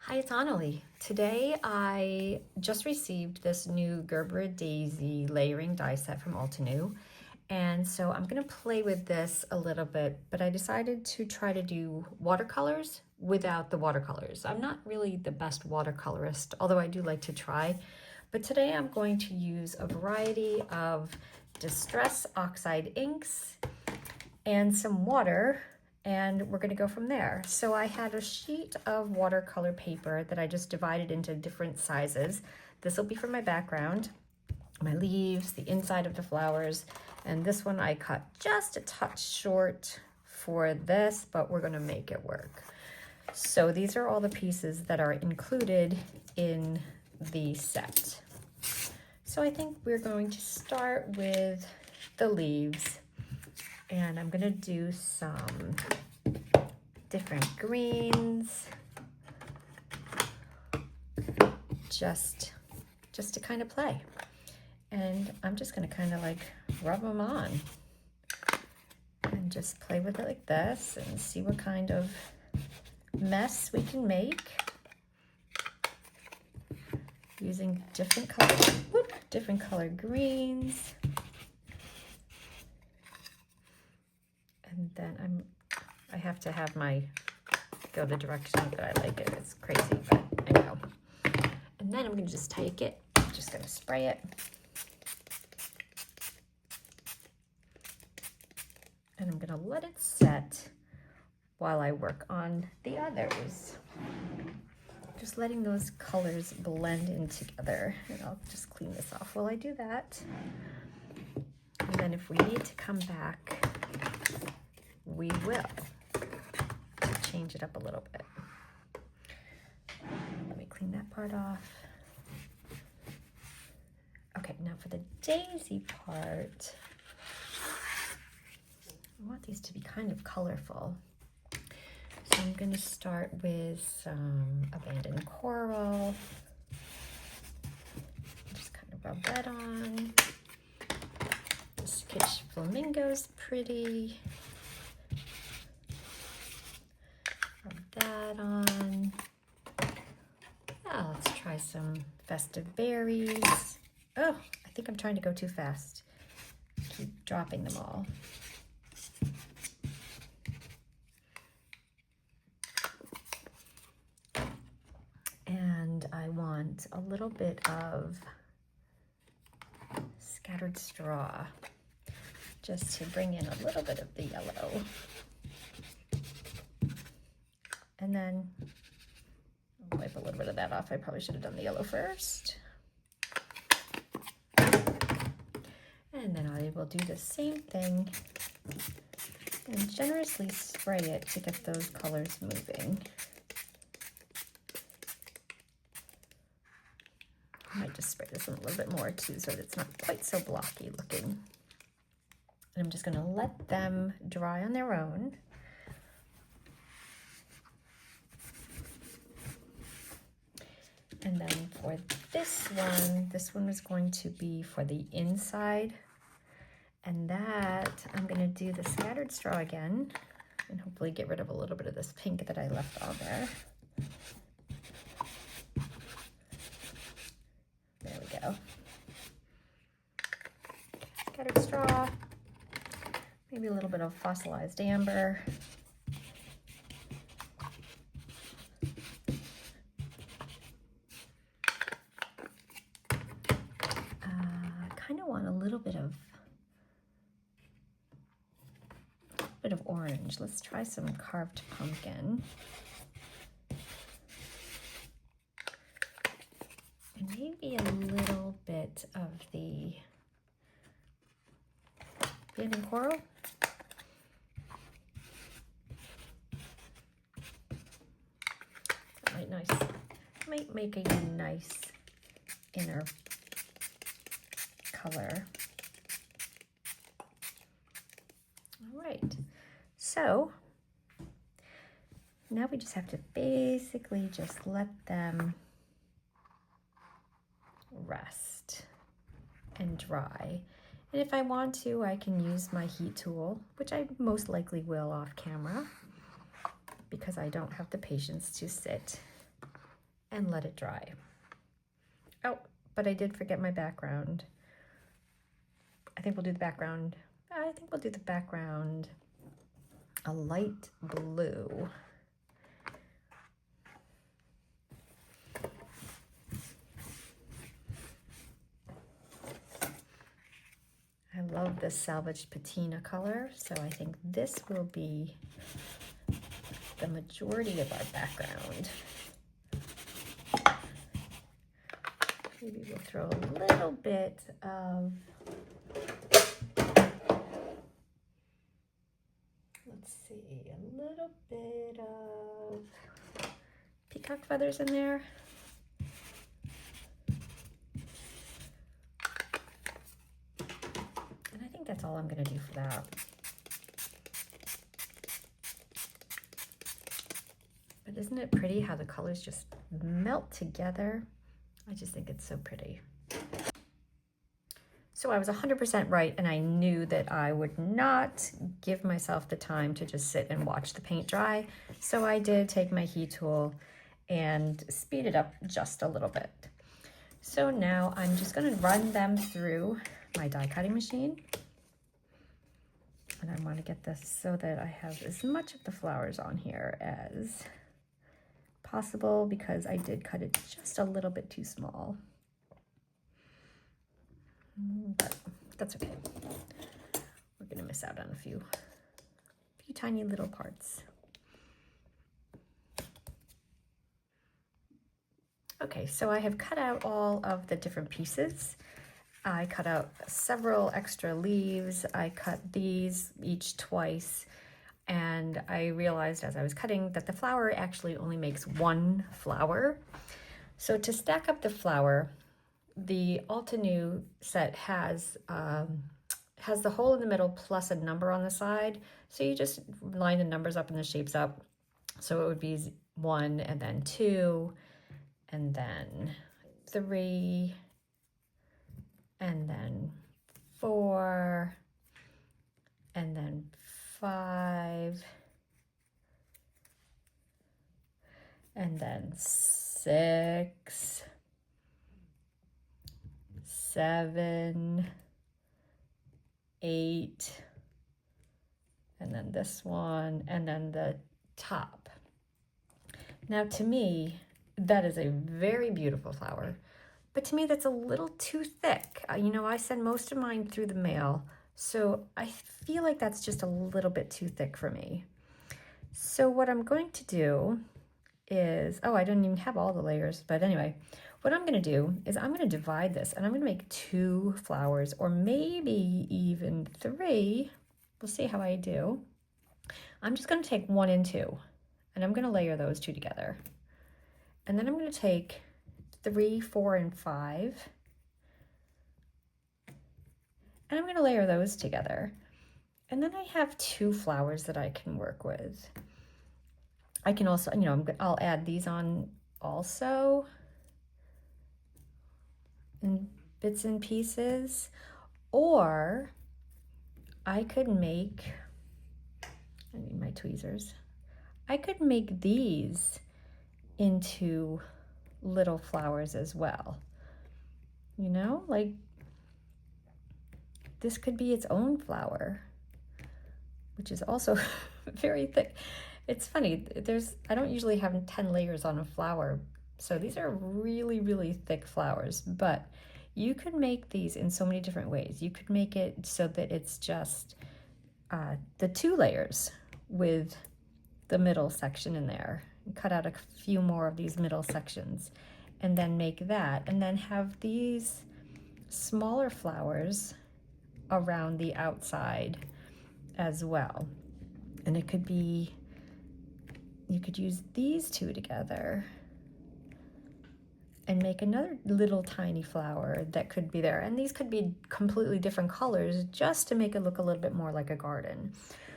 Hi, it's Annalie. Today I just received this new Gerbera Daisy layering die set from Altenew. And so I'm gonna play with this a little bit, but I decided to try to do watercolors without the watercolors. I'm not really the best watercolorist, although I do like to try. But today I'm going to use a variety of Distress Oxide inks and some water, and we're gonna go from there. So I had a sheet of watercolor paper that I just divided into different sizes. This will be for my background, my leaves, the inside of the flowers, and this one I cut just a touch short for this, but we're gonna make it work. So these are all the pieces that are included in the set. So I think we're going to start with the leaves. And I'm gonna do some different greens, just to kind of play. And I'm just gonna kind of like rub them on and just play with it like this and see what kind of mess we can make using different color greens. And then I have to have my go the direction that I like it. It's crazy, but I know. And then I'm gonna just take it, just gonna spray it. And I'm gonna let it set while I work on the others. Just letting those colors blend in together. And I'll just clean this off while I do that. And then if we need to come back, we will change it up a little bit. Let me clean that part off. Okay, now for the daisy part, I want these to be kind of colorful. So I'm going to start with some abandoned coral. Just kind of rub that on. This pitch flamingo's pretty. Rub that on. Let's try some festive berries. Oh, I think I'm trying to go too fast. Keep dropping them all. And I want a little bit of scattered straw, just to bring in a little bit of the yellow. And then I'll wipe a little bit of that off. I probably should have done the yellow first. And then I will do the same thing and generously spray it to get those colors moving. I might just spray this one a little bit more too so that it's not quite so blocky looking. And I'm just gonna let them dry on their own. And then for this one is going to be for the inside. And that, I'm gonna do the scattered straw again and hopefully get rid of a little bit of this pink that I left on there. There we go. Scattered straw, maybe a little bit of fossilized amber. Kind of want a little bit of orange. Let's try some carved pumpkin. And maybe a little bit of the abandoned coral. That might make a nice inner color. All right, so now we just have to basically just let them rest and dry. And if I want to, I can use my heat tool, which I most likely will off camera because I don't have the patience to sit and let it dry. Oh, but I did forget my background. I think we'll do the background. I think we'll do the background a light blue. I love this salvaged patina color, so I think this will be the majority of our background. Maybe we'll throw a little bit of, let's see, a little bit of peacock feathers in there. And I think that's all I'm going to do for that. But isn't it pretty how the colors just melt together? I just think it's so pretty. So I was 100% right, and I knew that I would not give myself the time to just sit and watch the paint dry. So I did take my heat tool and speed it up just a little bit. So now I'm just going to run them through my die cutting machine. And I want to get this so that I have as much of the flowers on here as possible, because I did cut it just a little bit too small. But that's okay. We're going to miss out on a few tiny little parts. Okay, so I have cut out all of the different pieces. I cut out several extra leaves. I cut these each twice, and I realized as I was cutting that the flower actually only makes one flower. So to stack up the flower, the Altenew set has the hole in the middle plus a number on the side. So you just line the numbers up and the shapes up. So it would be 1 and then 2 and then 3 and then 4 and then 5 and then 6, 7, 8, and then this one, and then the top. Now to me, that is a very beautiful flower, but to me that's a little too thick. You know, I send most of mine through the mail, so I feel like that's just a little bit too thick for me. So what I'm going to do is, oh, I didn't even have all the layers, but anyway, what I'm going to do is I'm going to divide this, and I'm going to make 2 flowers, or maybe even 3. We'll see how I do. I'm just going to take 1 and 2, and I'm going to layer those 2 together. And then I'm going to take 3, 4, and 5, and I'm going to layer those together. And then I have 2 flowers that I can work with. I can also, you know, I'll add these on also in bits and pieces, or I could make, I need my tweezers, I could make these into little flowers as well. You know, like this could be its own flower, which is also very thick. It's funny, I don't usually have 10 layers on a flower, so these are really, really thick flowers, but you could make these in so many different ways. You could make it so that it's just the 2 layers with the middle section in there, and cut out a few more of these middle sections, and then make that, and then have these smaller flowers around the outside as well. And it could be, you could use these 2 together and make another little tiny flower that could be there. And these could be completely different colors just to make it look a little bit more like a garden.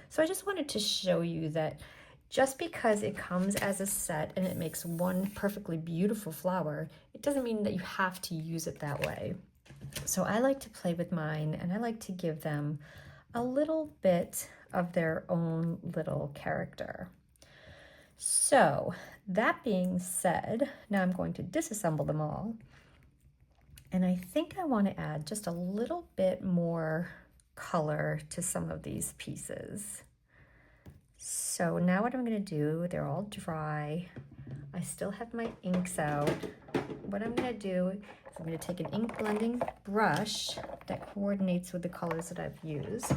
So I just wanted to show you that just because it comes as a set and it makes one perfectly beautiful flower, it doesn't mean that you have to use it that way. So I like to play with mine, and I like to give them a little bit of their own little character. So that being said, now I'm going to disassemble them all. And I think I want to add just a little bit more color to some of these pieces. So now what I'm going to do, they're all dry. I still have my inks out. What I'm going to do is I'm going to take an ink blending brush that coordinates with the colors that I've used.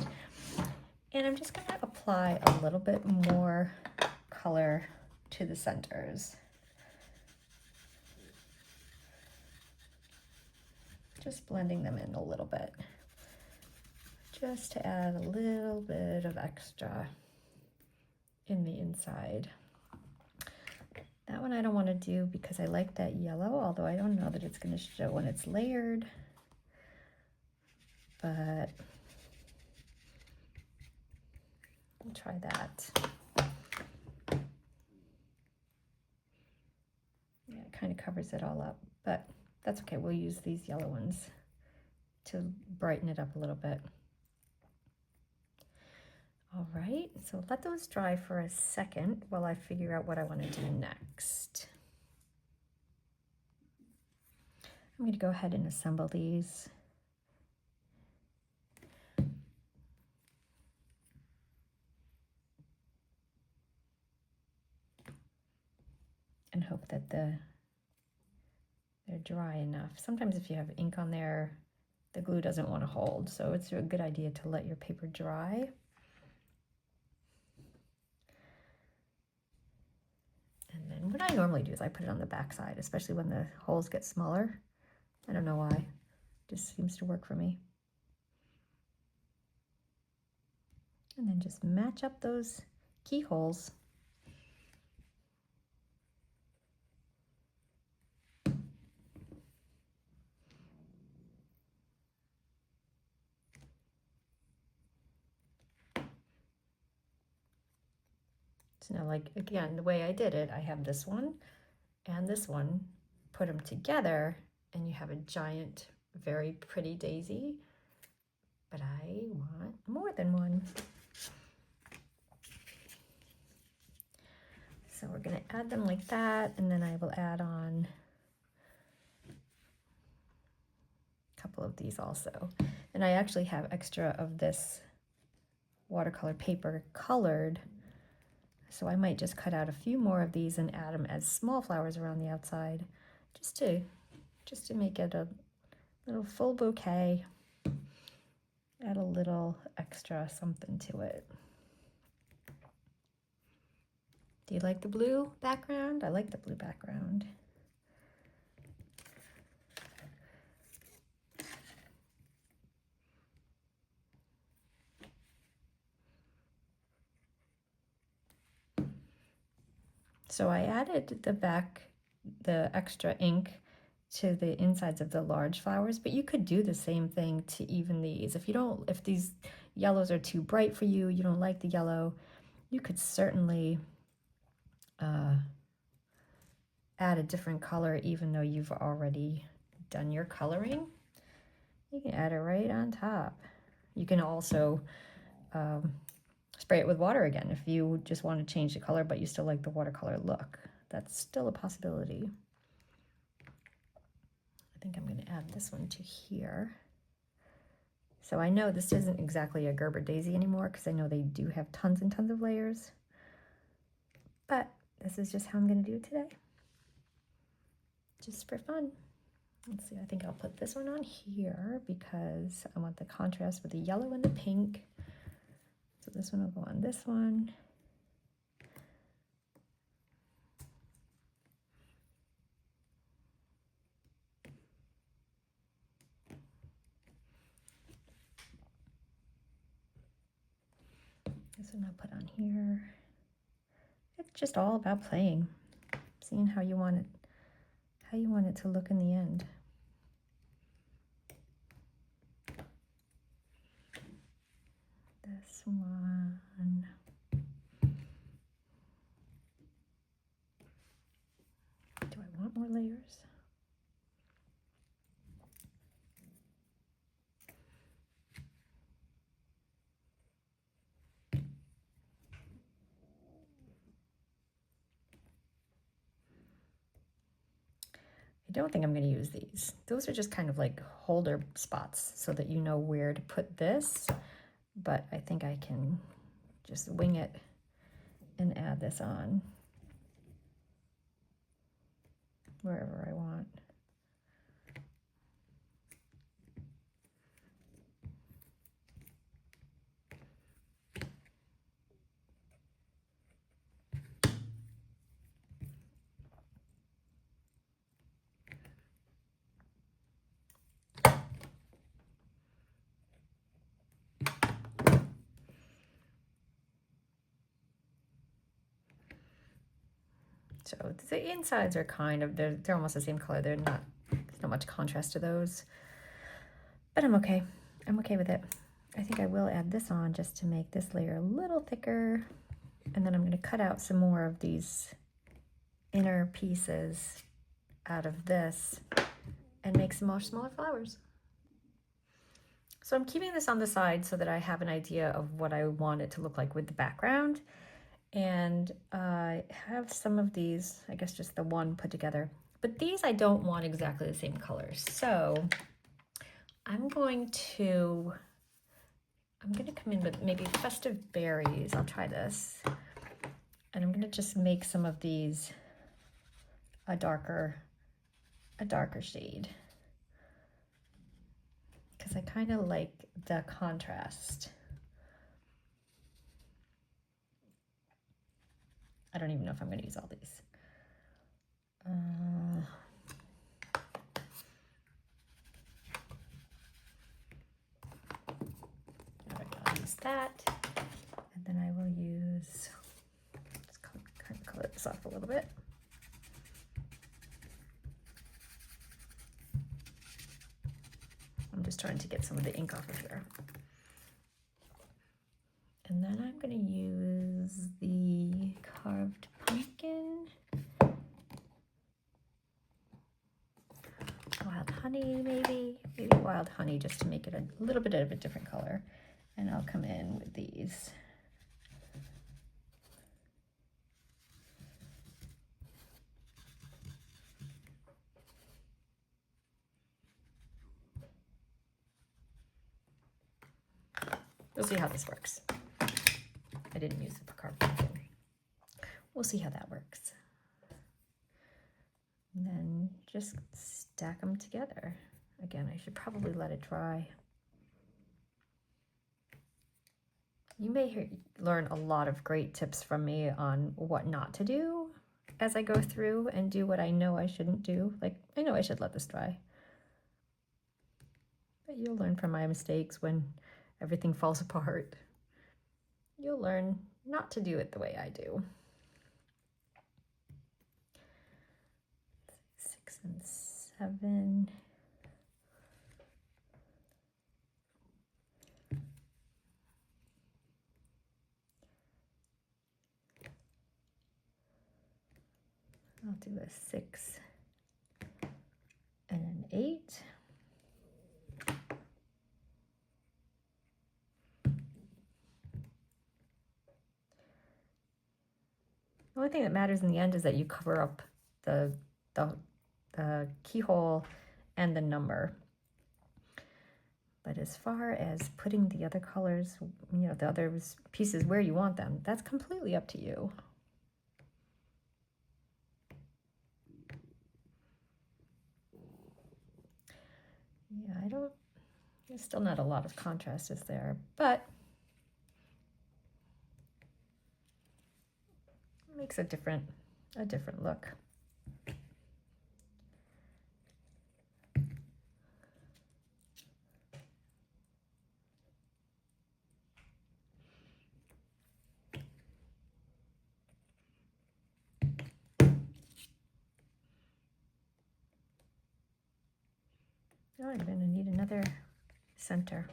And I'm just going to apply a little bit more color to the centers. Just blending them in a little bit, just to add a little bit of extra in the inside. That one I don't want to do because I like that yellow, although I don't know that it's going to show when it's layered. But we'll try that. Yeah, it kind of covers it all up, but that's okay. We'll use these yellow ones to brighten it up a little bit. All right, so let those dry for a second while I figure out what I want to do next. I'm going to go ahead and assemble these. And hope that they're dry enough. Sometimes if you have ink on there, the glue doesn't want to hold, so it's a good idea to let your paper dry. And then what I normally do is I put it on the back side, especially when the holes get smaller. I don't know why, it just seems to work for me. And then just match up those keyholes. So now, like, again, the way I did it, I have this one and this one, put them together, and you have a giant, very pretty daisy, but I want more than one. So we're going to add them like that, and then I will add on a couple of these also. And I actually have extra of this watercolor paper colored, so I might just cut out a few more of these and add them as small flowers around the outside, just to make it a little full bouquet, add a little extra something to it. Do you like the blue background? I like the blue background. So I added the extra ink to the insides of the large flowers, but you could do the same thing to even these. If these yellows are too bright for you, you don't like the yellow, you could certainly add a different color even though you've already done your coloring. You can add it right on top. You can also spray it with water again if you just want to change the color but you still like the watercolor look. That's still a possibility. I think I'm going to add this one to here. So I know this isn't exactly a Gerber daisy anymore because I know they do have tons and tons of layers, but this is just how I'm going to do it today, just for fun. Let's see, I think I'll put this one on here because I want the contrast with the yellow and the pink. So this one will go on this one. This one I'll put on here. It's just all about playing, seeing how you want it to look in the end. This one. Do I want more layers? I don't think I'm going to use these. Those are just kind of like holder spots so that you know where to put this, but I think I can just wing it and add this on wherever I want. So the insides are kind of, they're almost the same color. There's not much contrast to those, but I'm okay. I'm okay with it. I think I will add this on just to make this layer a little thicker. And then I'm going to cut out some more of these inner pieces out of this and make some more smaller flowers. So I'm keeping this on the side so that I have an idea of what I want it to look like with the background. And I have some of these, I guess just the one put together, but these I don't want exactly the same colors. So I'm going to come in with maybe festive berries. I'll try this. And I'm going to just make some of these a darker shade, because I kind of like the contrast. I don't even know if I'm going to use all these. All right, I'll use that. And then I will use, just kind of color this off a little bit. I'm just trying to get some of the ink off of here. And then I'm going to use the carved pumpkin. Wild honey, maybe wild honey, just to make it a little bit of a different color. And I'll come in with these. We'll see how this works. I didn't use the carved pumpkin. We'll see how that works. And then just stack them together. Again, I should probably let it dry. You may learn a lot of great tips from me on what not to do as I go through and do what I know I shouldn't do. Like, I know I should let this dry. But you'll learn from my mistakes when everything falls apart. You'll learn not to do it the way I do. 6 and 7. I'll do a 6 and an 8. The only thing that matters in the end is that you cover up the keyhole and the number. But as far as putting the other colors, you know, the other pieces where you want them, that's completely up to you. Yeah, there's still not a lot of contrast, is there? But it makes a different look. Oh, I'm going to need another center.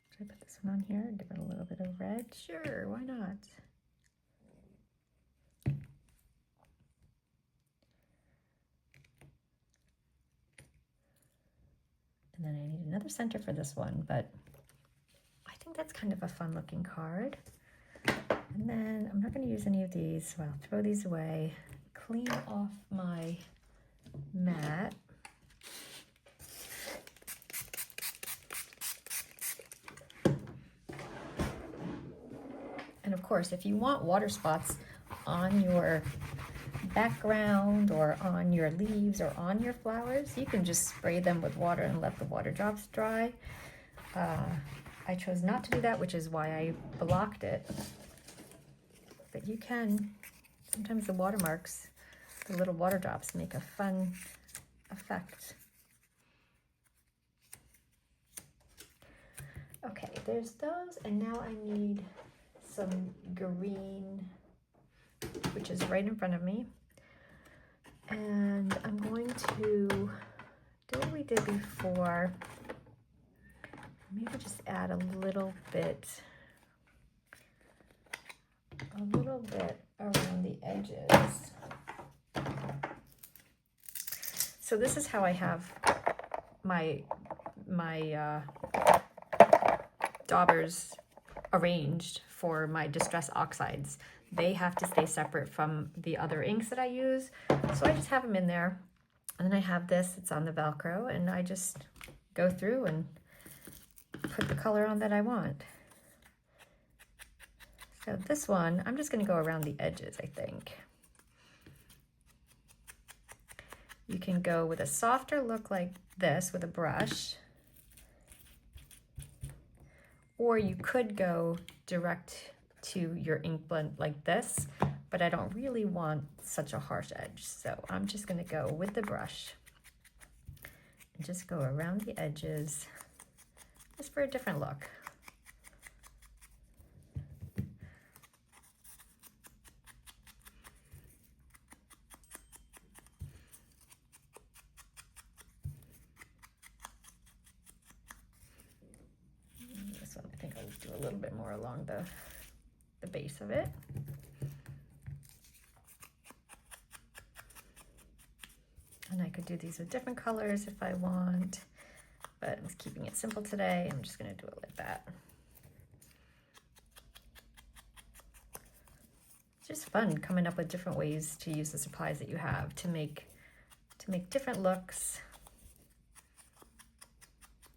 Should I put this one on here? Give it a little bit of red? Sure, why not? And then I need another center for this one, but I think that's kind of a fun looking card. And then I'm not going to use any of these, so I'll throw these away, clean off my mat. And of course, if you want water spots on your background or on your leaves or on your flowers, you can just spray them with water and let the water drops dry. I chose not to do that, which is why I blocked it. But you can, sometimes the watermarks, the little water drops make a fun effect. Okay, there's those, and now I need some green, which is right in front of me. And I'm going to do what we did before. Maybe just add a little bit around the edges. So this is how I have my daubers arranged for my distress oxides. They have to stay separate from the other inks that I use. So I just have them in there. And then I have this, it's on the Velcro, and I just go through and put the color on that I want. So this one, I'm just going to go around the edges, I think. You can go with a softer look like this with a brush, or you could go direct to your ink blend like this, but I don't really want such a harsh edge. So I'm just going to go with the brush and just go around the edges just for a different look. This one I think I'll do a little bit more along the base of it. And I could do these with different colors if I want, but I'm keeping it simple today. I'm just going to do it like that. It's just fun coming up with different ways to use the supplies that you have to make different looks.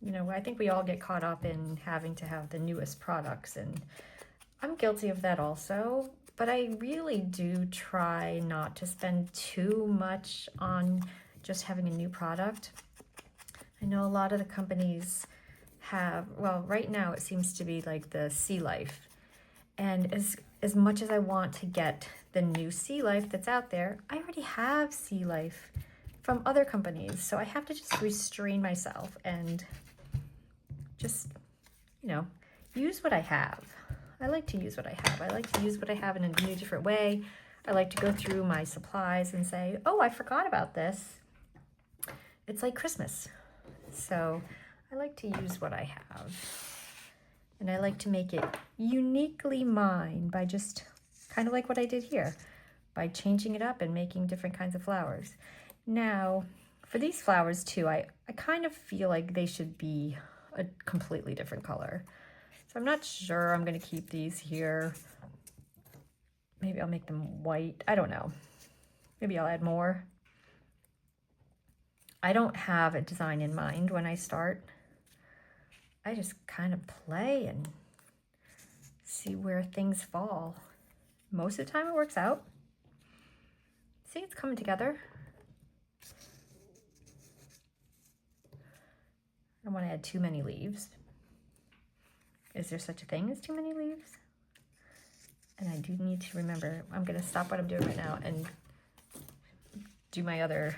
You know, I think we all get caught up in having to have the newest products, and I'm guilty of that also, but I really do try not to spend too much on just having a new product. I know a lot of the companies have, well, right now it seems to be like the Sea Life. And as much as I want to get the new Sea Life that's out there, I already have Sea Life from other companies. So I have to just restrain myself and just, you know, use what I have. I like to use what I have. I like to use what I have in a new, different way. I like to go through my supplies and say, oh, I forgot about this. It's like Christmas. So I like to use what I have. And I like to make it uniquely mine by just kind of like what I did here, by changing it up and making different kinds of flowers. Now, for these flowers too, I kind of feel like they should be a completely different color. So I'm not sure I'm going to keep these here. Maybe I'll make them white. I don't know. Maybe I'll add more. I don't have a design in mind when I start. I just kind of play and see where things fall. Most of the time it works out. See, it's coming together. I don't want to add too many leaves. Is there such a thing as too many leaves? And I do need to remember, I'm going to stop what I'm doing right now and do my other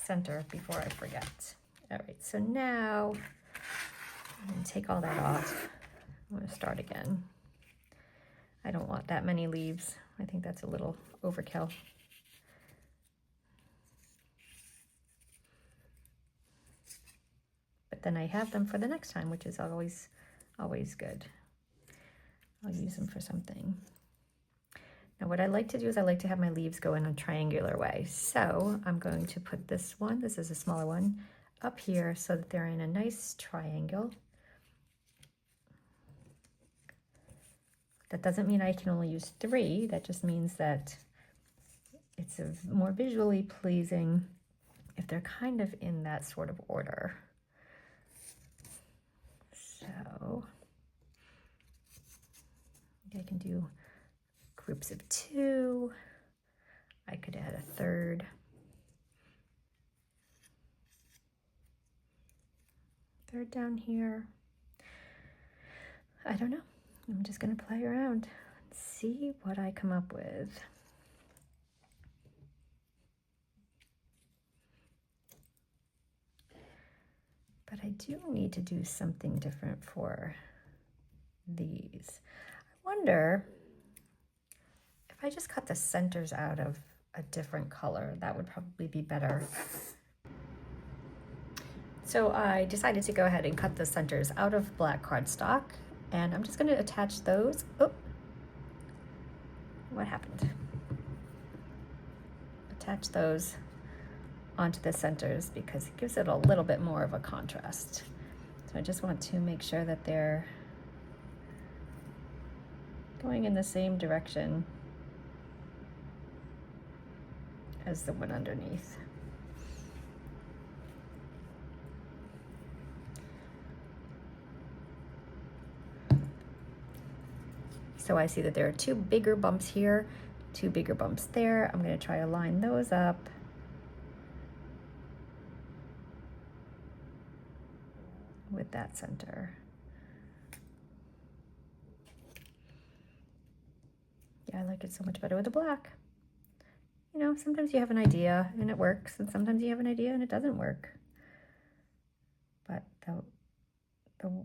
center before I forget. All right, so now I'm going to take all that off. I'm going to start again. I don't want that many leaves. I think that's a little overkill. But then I have them for the next time, which is always good. I'll use them for something. And what I like to do is I like to have my leaves go in a triangular way. So I'm going to put this one, this is a smaller one, up here so that they're in a nice triangle. That doesn't mean I can only use 3. That just means that it's a more visually pleasing if they're kind of in that sort of order. So I can do groups of 2. I could add a 3rd. Third down here. I don't know. I'm just gonna play around and see what I come up with. But I do need to do something different for these. I wonder if I just cut the centers out of a different color, that would probably be better. So I decided to go ahead and cut the centers out of black cardstock, and I'm just going to attach those. Oh, what happened? Attach those onto the centers because it gives it a little bit more of a contrast. So I just want to make sure that they're going in the same direction as the one underneath. So I see that there are 2 bigger bumps here, 2 bigger bumps there. I'm going to try to line those up. With that center. Yeah, I like it so much better with the black. You know, sometimes you have an idea and it works, and sometimes you have an idea and it doesn't work. But the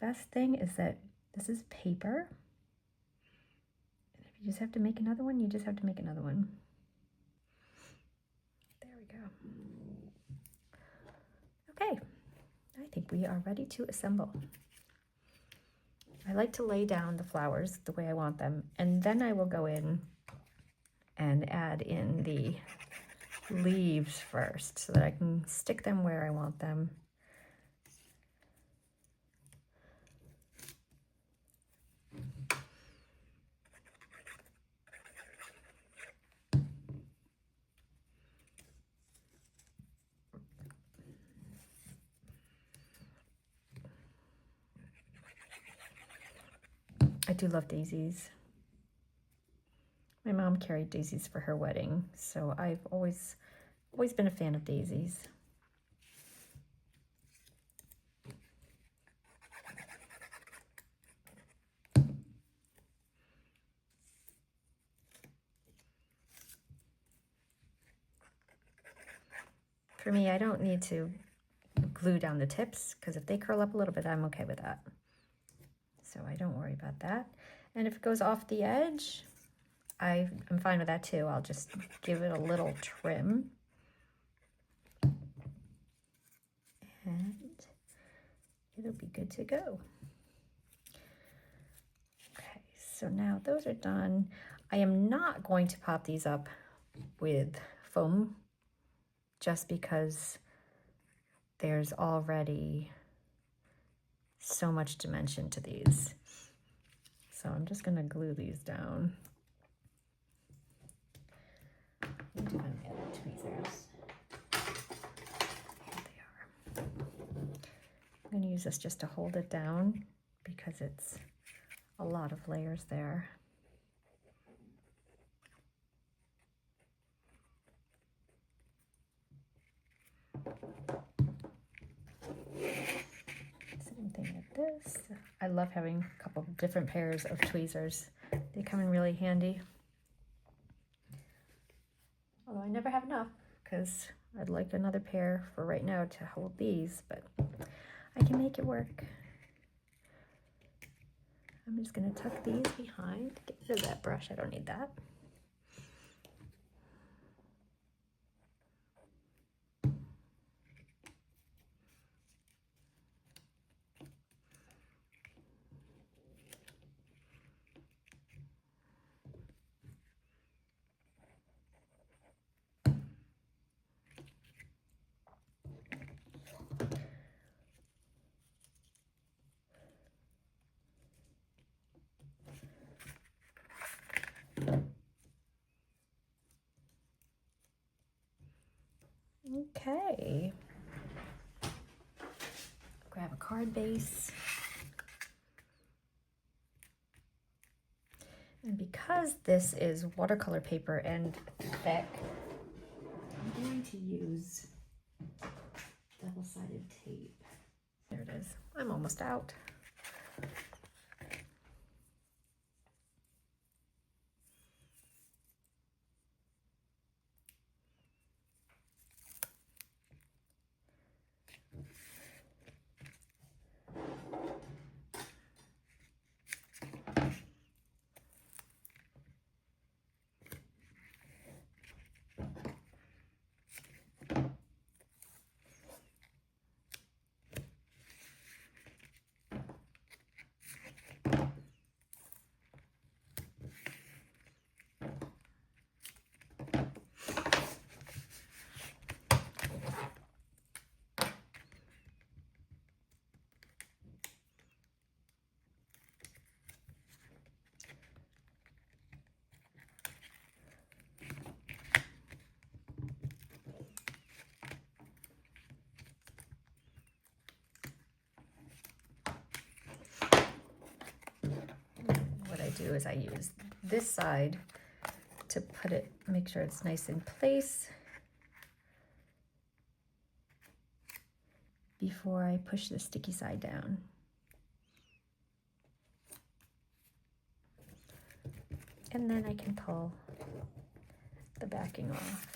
best thing is that this is paper. And if you just have to make another one, you just have to make another one. There we go. Okay, I think we are ready to assemble. I like to lay down the flowers the way I want them, and then I will go in and add in the leaves first so that I can stick them where I want them. I do love daisies. My mom carried daisies for her wedding, so I've always been a fan of daisies. For me, I don't need to glue down the tips because if they curl up a little bit, I'm okay with that. So I don't worry about that. And if it goes off the edge, I'm fine with that too. I'll just give it a little trim. And it'll be good to go. Okay, so now those are done. I am not going to pop these up with foam just because there's already so much dimension to these. So I'm just gonna glue these down. I'm doing my other tweezers. Here they are. I'm gonna use this just to hold it down because it's a lot of layers there. Same thing with this. I love having a couple different pairs of tweezers. They come in really handy. Although I never have enough because I'd like another pair for right now to hold these, but I can make it work. I'm just going to tuck these behind, get rid of that brush. I don't need that. Okay. Grab a card base. And because this is watercolor paper and thick, I'm going to use double-sided tape. There it is. I'm almost out. Do is I use this side to put it, make sure it's nice in place before I push the sticky side down. And then I can pull the backing off.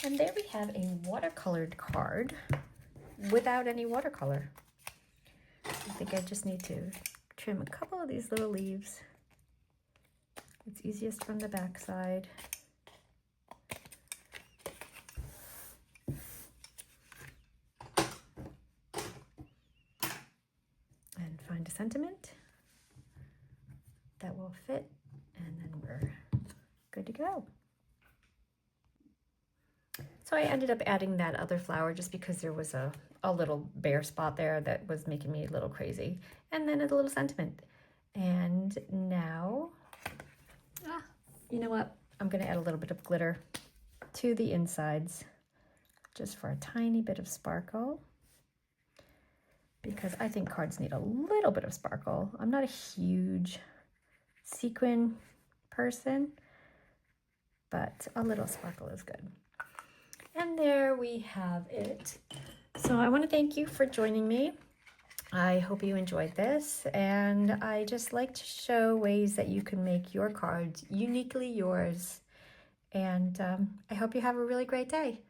And there we have a watercolored card without any watercolor. I think I just need to trim a couple of these little leaves. It's easiest from the back side. And find a sentiment that will fit, and then we're good to go. So I ended up adding that other flower just because there was a little bare spot there that was making me a little crazy. And then a little sentiment. And now, you know what? I'm going to add a little bit of glitter to the insides just for a tiny bit of sparkle, because I think cards need a little bit of sparkle. I'm not a huge sequin person, but a little sparkle is good. And there we have it. So I want to thank you for joining me. I hope you enjoyed this, and I just like to show ways that you can make your cards uniquely yours. And I hope you have a really great day.